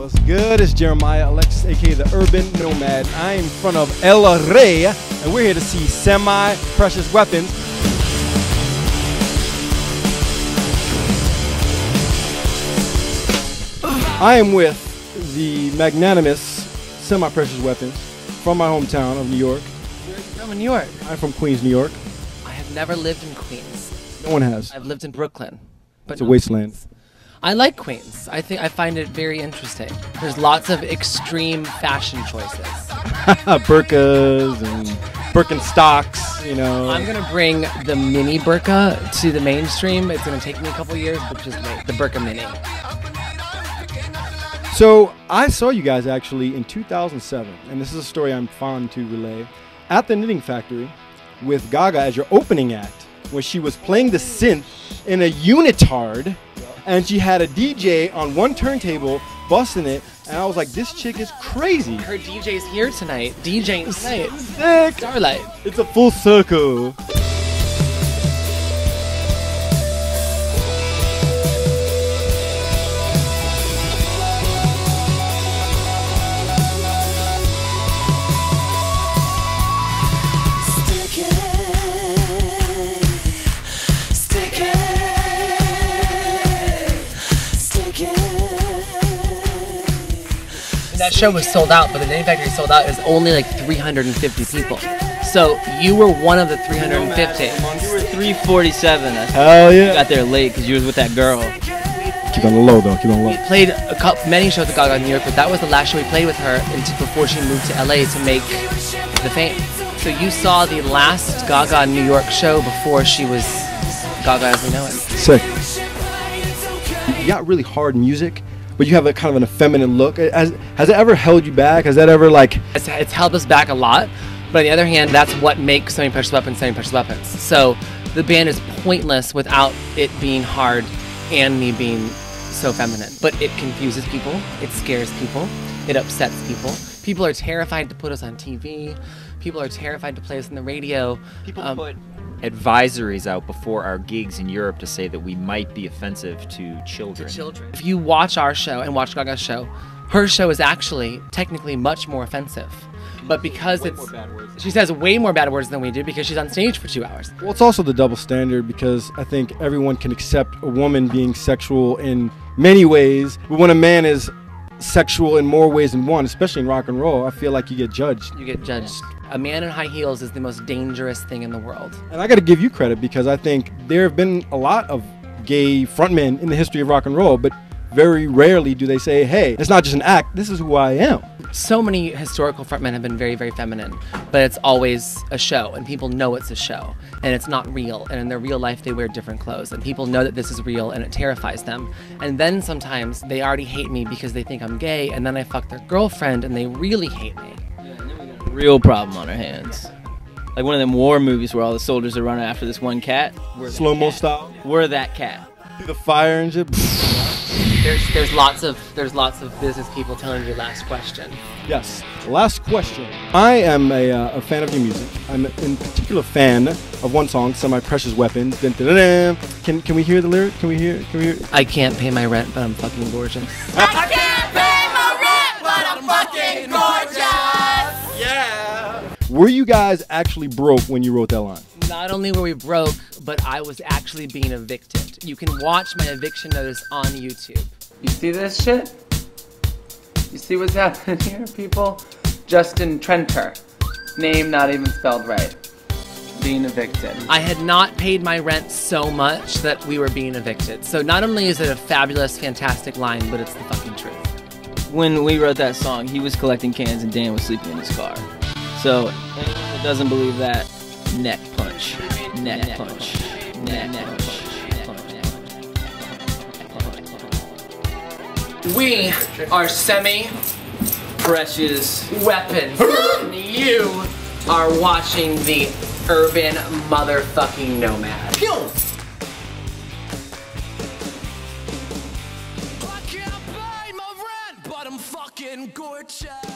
What's good? It's Jeremiah, Alexis, aka the Urban Nomad. I am in front of El Rey, and we're here to see semi-precious weapons. I am with the magnanimous semi-precious weapons from my hometown of New York. Where are you from in New York? I'm from Queens, New York. I have never lived in Queens. No one has. I've lived in Brooklyn. But It's a wasteland. I like Queens. I find it very interesting. There's lots of extreme fashion choices. Burkas and Birkenstocks, you know. I'm gonna bring the mini burqa to the mainstream. It's gonna take me a couple years, but just wait. The burqa mini. So I saw you guys actually in 2007, and this is a story I'm fond to relay, at the Knitting Factory with Gaga as your opening act, where she was playing the synth in a unitard, and she had a DJ on one turntable busting it, and I was like, this chick is crazy. Her DJ's here tonight. DJing tonight. Sick. Starlight. It's a full circle. That show was sold out, but the Knitting Factory sold out. It was only like 350 people. So you were one of the 350. You were 347. Hell yeah. You got there late because you was with that girl. Keep on the low though, keep on the low. We played many shows with Gaga in New York, but that was the last show we played with her before she moved to LA to make the Fame. So you saw the last Gaga New York show before she was Gaga as we know it. Sick. You got really hard music, but you have a kind of an effeminate look. Has it ever held you back? Has that ever like... It's held us back a lot, but on the other hand, that's what makes semi-precious weapons semi-precious weapons. So the band is pointless without it being hard and me being so feminine. But it confuses people, it scares people, it upsets people. People are terrified to put us on TV. People are terrified to play us on the radio. People put advisories out before our gigs in Europe to say that we might be offensive to children. If you watch our show and watch Gaga's show, her show is actually technically much more offensive. But because she says way more bad words than we do because she's on stage for 2 hours. Well, it's also the double standard because I think everyone can accept a woman being sexual in many ways, but when a man is sexual in more ways than one, especially in rock and roll, I feel like you get judged. You get judged. A man in high heels is the most dangerous thing in the world. And I got to give you credit because I think there have been a lot of gay frontmen in the history of rock and roll, but very rarely do they say, hey, it's not just an act, this is who I am. So many historical frontmen have been very, very feminine, but it's always a show, and people know it's a show, and it's not real, and in their real life they wear different clothes, and people know that this is real, and it terrifies them. And then sometimes they already hate me because they think I'm gay, and then I fuck their girlfriend, and they really hate me. Real problem on our hands. Like one of them war movies where all the soldiers are running after this one cat. Slow-mo style. We're that cat. Through the fire and shit. There's lots of business people telling you last question. Yes. Last question. I am a fan of your music. I'm in particular fan of one song, Semi-Precious Weapons. Dun, dun, dun, dun. Can we hear the lyric? Can we hear? I can't pay my rent, but I'm fucking gorgeous. I can't pay my rent, but I'm fucking gorgeous. Yeah. Were you guys actually broke when you wrote that line? Not only were we broke, but I was actually being evicted. You can watch my eviction notice on YouTube. You see this shit? You see what's happening here, people? Justin Trantor. Name not even spelled right. Being evicted. I had not paid my rent so much that we were being evicted. So not only is it a fabulous, fantastic line, but it's the fucking truth. When we wrote that song, he was collecting cans and Dan was sleeping in his car. So, anyone that doesn't believe that, neck punch. Neck punch. Neck punch. We are semi-precious weapons. You are watching the Urban Motherfucking Nomad. I can't pay my rent, but I'm fucking gorgeous.